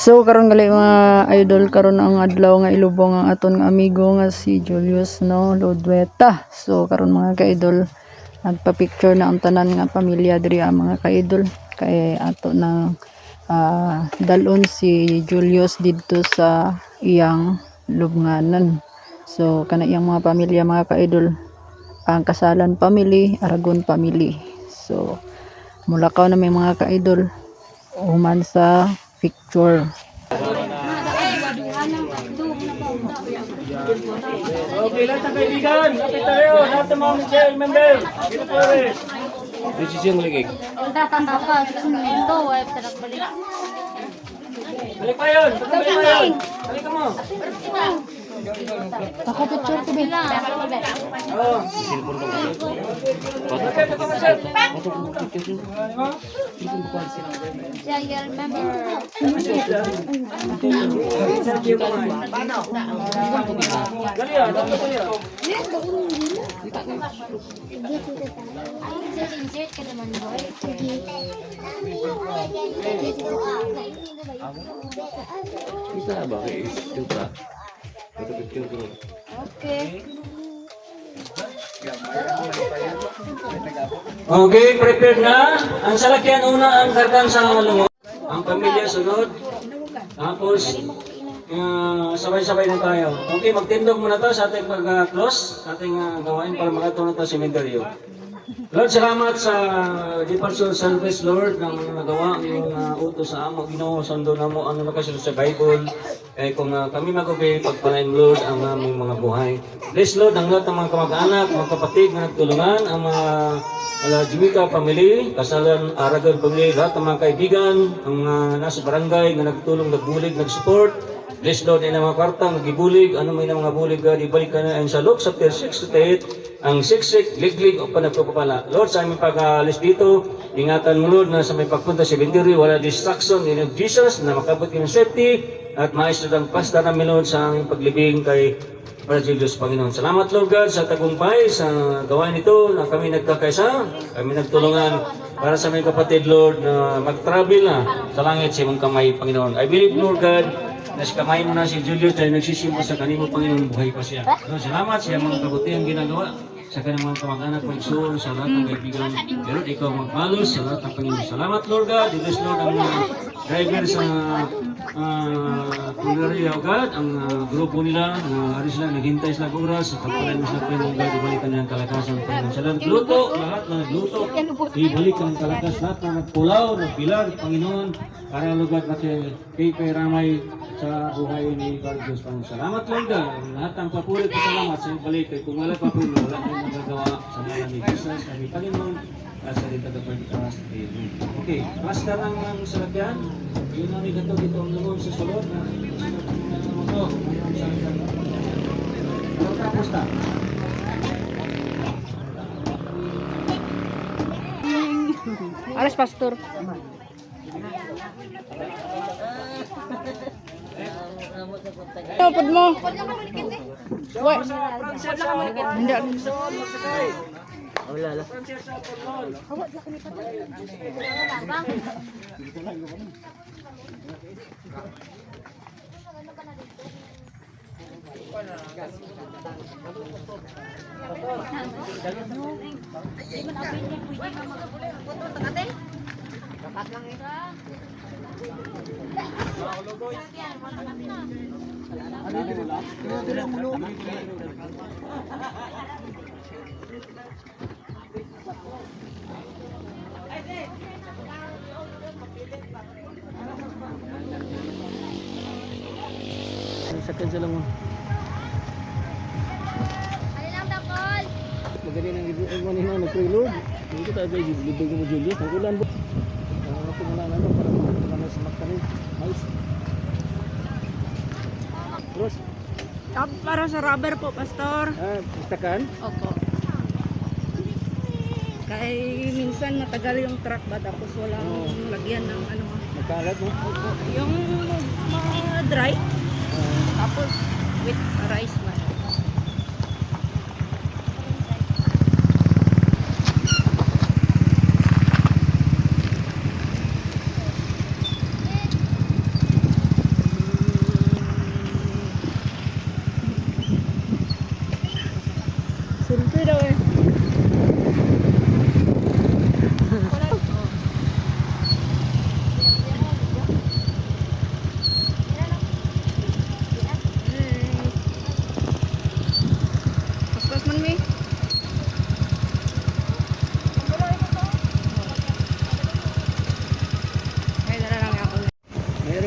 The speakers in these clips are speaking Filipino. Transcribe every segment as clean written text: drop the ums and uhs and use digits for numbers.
So karon gali mga idol, karon ang adlaw nga ilubong ang aton nga amigo nga si Julius no Lodweta. So karon mga ka-idol, nagpa-picture na ang tanan nga pamilya diri mga ka-idol kay ato nang dalon si Julius didto sa iyang lubnganan. So kana iyang mga pamilya mga ka-idol, ang Kasalan family, Aragon family. So mulakaw na may mga ka-idol human sa picture. Okay, lahat ng kaibigan, kapit tayo, lahat ng mga Michelle member, dito po rin. Desisyon ligig. Balik pa yun, balik pa yun. Balik mo. Ako picture ko ba? Oo. Dali ah, dali ko yan. Kita ba kay Sutra? Ito picture ko. Okay, prepared na. Ang salakyan una ang kargan sa lungo. Ang pamilya sunod. Tapos, sabay-sabay na tayo. Okay, magtindog muna to sa ating pag-close, sa ating gawain para makatulong tayo sa sementeryo. Lord, salamat sa Departure Service, Lord, ng nagawa yung utos sa amo, Ginoo, sando na mo, ano nakasunod sa Bible. Kaya kung kami mag-obey, pagpalain, Lord, ang aming mga buhay. Bless, Lord, ang lahat ng mga kamag-anak, mga kapatid na nagtulungan, ang mga Jimika family, Kasalan, Aragon family, lahat ng mga kaibigan, ang mga nasa barangay na nagtulong, nagbulig, nag-support. Bless, Lord, ay mga kartang nagibulig, ano may na mga bulig, ibalik ka na. And sa Luke chapter 6:8, ang siksik, liglig o panagpapala. Lord, sa aming pag-alis dito, ingatan mo, Lord, na sa may pagpunta sa Bindiri, wala distraction, in of Jesus, na makabot ng safety, at maayos na ang pasta namin, Lord, sa aming paglibing kay Brother Diyos, Panginoon. Salamat, Lord God, sa tagumpay, sa gawain ito, na kami nagkakaisa, kami nagtulungan para sa mga kapatid, Lord, na mag-travel na sa langit sa imong kamay, Panginoon. I believe, Lord God, na sa kamay mo na si Julius dahil nagsisimba sa kanimo, Panginoon, buhay pa siya. Lord, salamat sa mga kabutihan ginagawa sa kanyang mga kamag-anak, magsuon sa lahat ng kaibigan. Lord, ikaw magbalos sa lahat ng Panginoon. Salamat, Lord God. Bless, Lord, ang mga driver sa Pulgaria, God, ang grupo nila, hari sila, naghintay sila oras, sa pagpalan mo sila, Panginoon, God, ibalikan nilang kalakasan, Panginoon. Sa nagluto, lahat na nagluto, ibalikan ng kalakas, lahat na nagpulaw, nagpilar, Panginoon, para lugat natin kay Ramay sa buhay ni God, Diyos, Panginoon. Salamat, Lord God. Lahat ng papulit at salamat sa ibalik, kay kung wala papulit, wala nang magagawa sa ngalan ni Jesus, kami Panginoon, at sa dito pagkakas. Okay, master ang salakyan. Yun ang ito dito ang lungod sa sulod na moto. Ano tapos na? Alas pastor. Tawad mo. Wait. Hindi. Wala la. Sakyan sila mo. Magaling ang ibu mo nino nag-preload. Hindi tayo libig mo Julius. Ang ulan po. Ako muna na para kami sa magkari. Nice. Terus Para sa rubber po, pastor. istakan. Opo. Kaya minsan matagal yung truck ba tapos walang lagyan ng ano. Nagkalat mo. Opo. Yung mga dry. Tapos with rice man.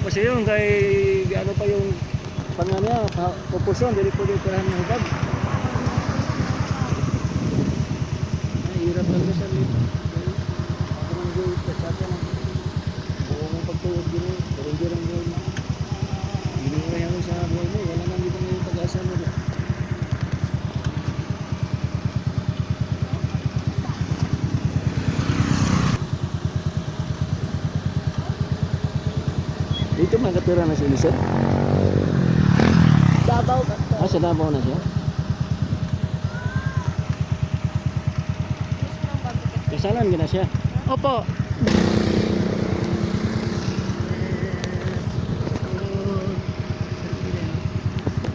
pa siya yun kay ano pa yung panga niya, propulsion, dili po dito ng hubad. Ay, hirap lang sa dito. Ako nang gawin sa atin. Buong pagtuod din eh, karong-girang gawin. Hindi mo yan sa buhay mo, wala nang dito ngayon pag-asa mo dyan. Dito may katira na si Lizette. Dabaw ka to. Ah, sa Davao na siya? Kasalan gina siya. Opo.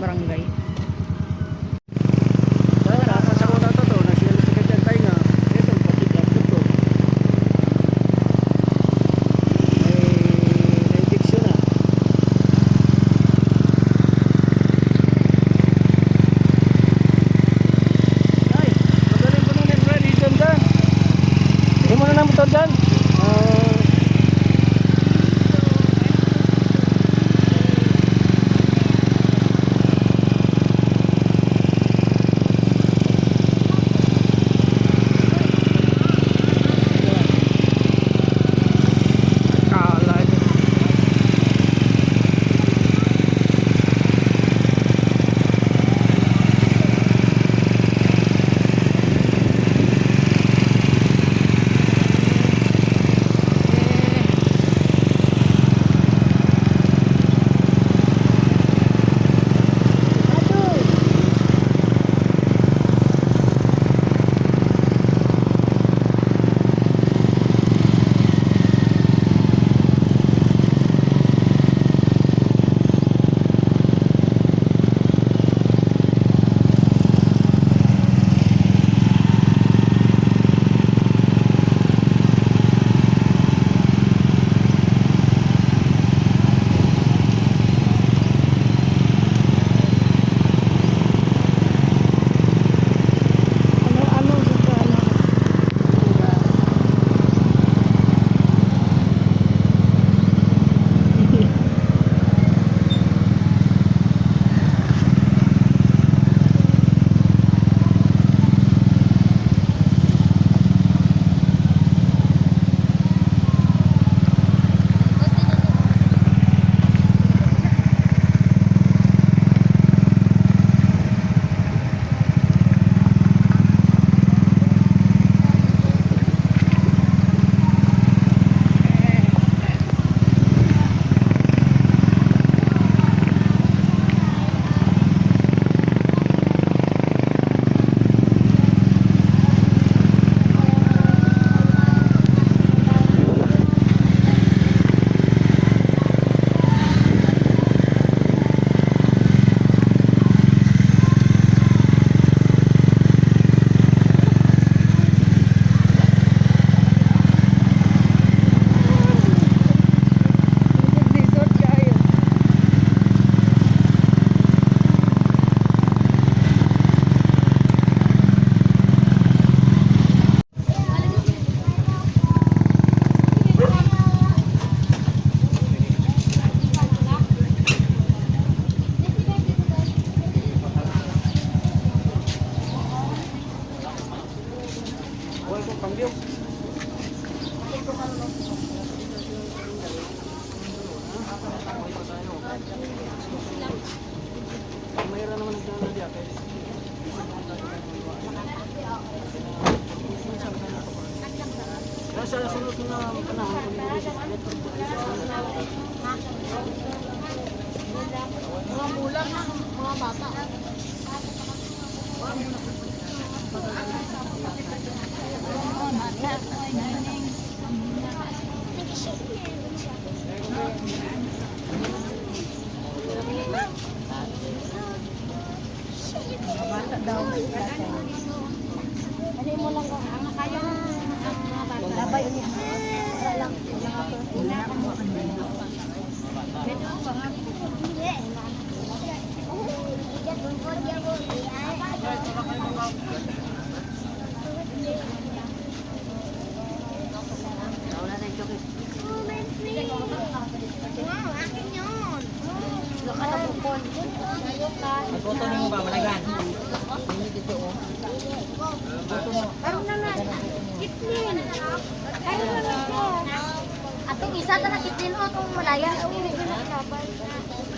Barangay. Kaya nasa sa una to na siya sa kanya tayo nga. Ito patik up to. May diksyon na. Ay, magaling po nung ready dyan ka. Hindi mo na ng motor dyan. Kalag. Ano dito ano? Lisod kayo. Huwag kong pangdiyo. Mayroon naman nagdala diya. Sa sunod na panahon, Mga bulan na, mga bata. Bata daw. Ano mo lang kung ang kaya mga bata. Labay niya. Wala lang. Wala na yung kon. Ayok ka. Nagboto nimo ba managan? Karon na na. Kitlin. Karon na na ko. Atong isa ta na kitlin o tong malaya. Dili ko na sabay.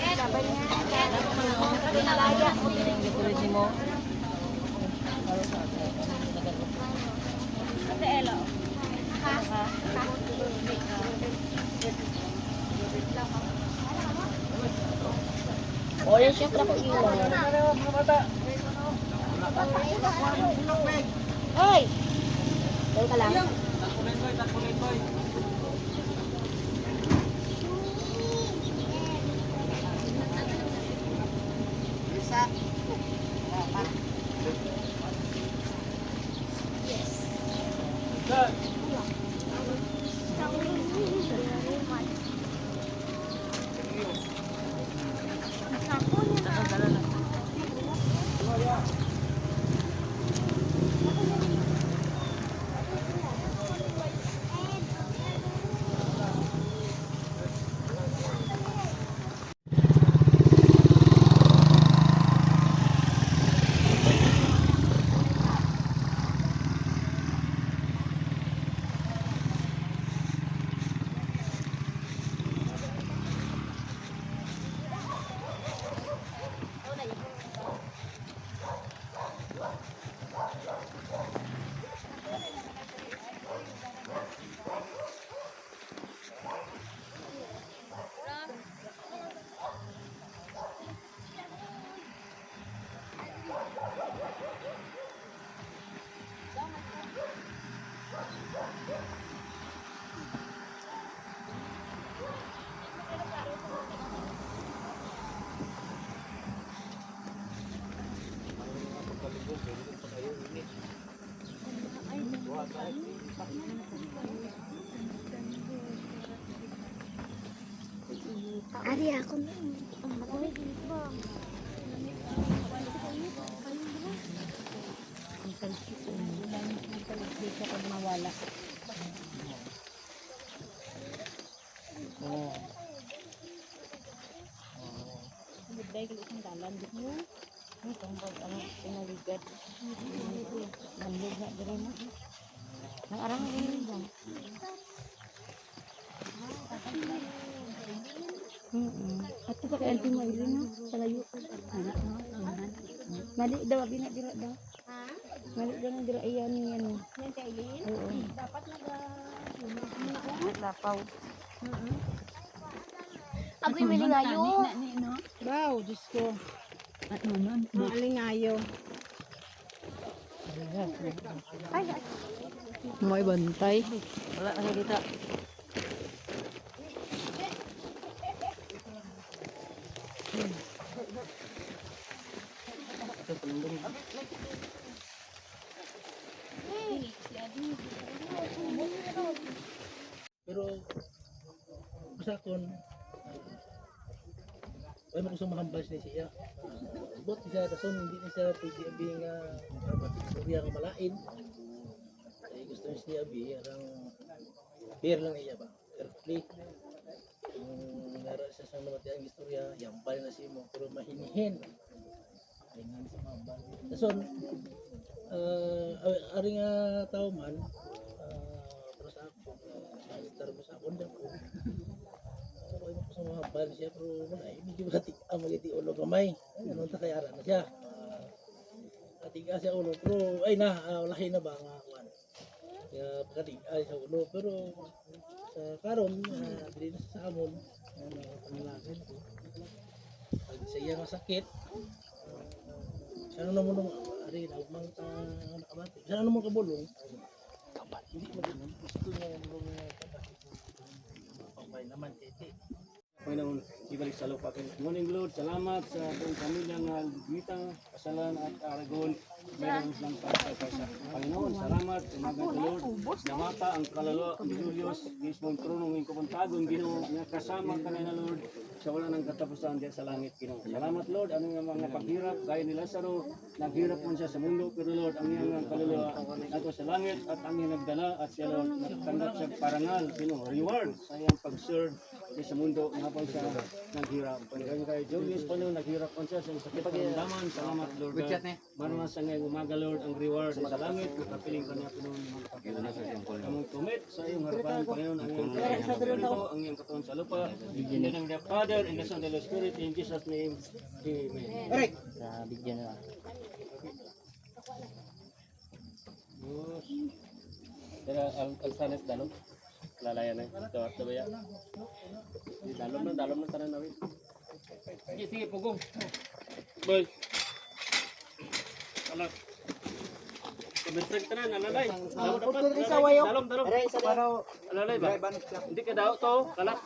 Sabay nga. Malaya mo dili Mo. Ate Elo. Oy, syempre ako ilaw. Hoy. Dali ka lang. Ari ako na. Ato pa kay Auntie Maylin no, sa layo. Mali daw, abi na dira daw. Ha? Mali daw na dira iyan yan. Yan kay Lin? Oo. Dapat Lapaw. Agoy may lingayo. Wow, Diyos ko. At manon. Maalingayo. Ay, May bantay. Wala na dito. Pero sa kon ay mo gusto mahambal siya. Bot siya dason hindi na siya pwede abi nga istorya nga malain. Ay gusto niya abi arang beer lang iya ba. Earthly. Nara siya sa namatiang istorya, yambal na siya mo pero mahinihin. Ay nga sa mahambal. Dason ari nga tao man para sa ako master mo sa akong dako ay mo sa mga ban siya pero wala medyo matik ang magiti ulo gamay ano ta kay ara na siya katiga siya ulo pero ay na lahi na ba nga kuan kaya katiga sa ulo pero sa karon dili na sa amon panglagan ko pag siya masakit sana naman ari nagmang ta nakabati sana naman kabulong hindi maganon gusto niya yung pagpay naman titi Panginoon, ibalik sa lupa. Morning Lord, salamat sa buong pamilya nga Guitang, Kasalan at Aragon. Meron ng pagkakasa. Panginoon, salamat sa mga Lord. Namata ang kaluluwa ni Julius, mismong tronong ng kapuntagon, Ginoo, nga kasama ka na Lord, sa wala ng katapusan diyan sa langit, Ginoo. Salamat Lord, ano nga mga paghirap, gaya ni Lazaro, naghirap man siya sa mundo, pero Lord, ang iyang kaluluwa ato sa langit, at ang iyang nagdala, at siya Lord, nagtanggap sa parangal, Ginoo, reward sa iyang pag-serve sa mundo, nga po siya naghirap. Pagkanya kay Julius po nung naghirap po siya sa sakit pagdaman. Salamat Lord. Maraming sa ngayong umaga Lord ang reward sa langit. Kapiling ka niya po nung magpapilin. Among tumit sa iyong harapan Panginoon ang iyong Espiritu, ang iyong katawan sa lupa. In the name of the Father, and the Son, and the Holy Spirit, in Jesus' name. Amen. Pero ang sanes dalom. Lalayan na. Tawag na ba yan? Dalom na tanan namin. Sige, pugong. Boy. Alam. Kabintrig tanan, alalay. Dalom. Alalay ba? Hindi ka daw to. Kalat.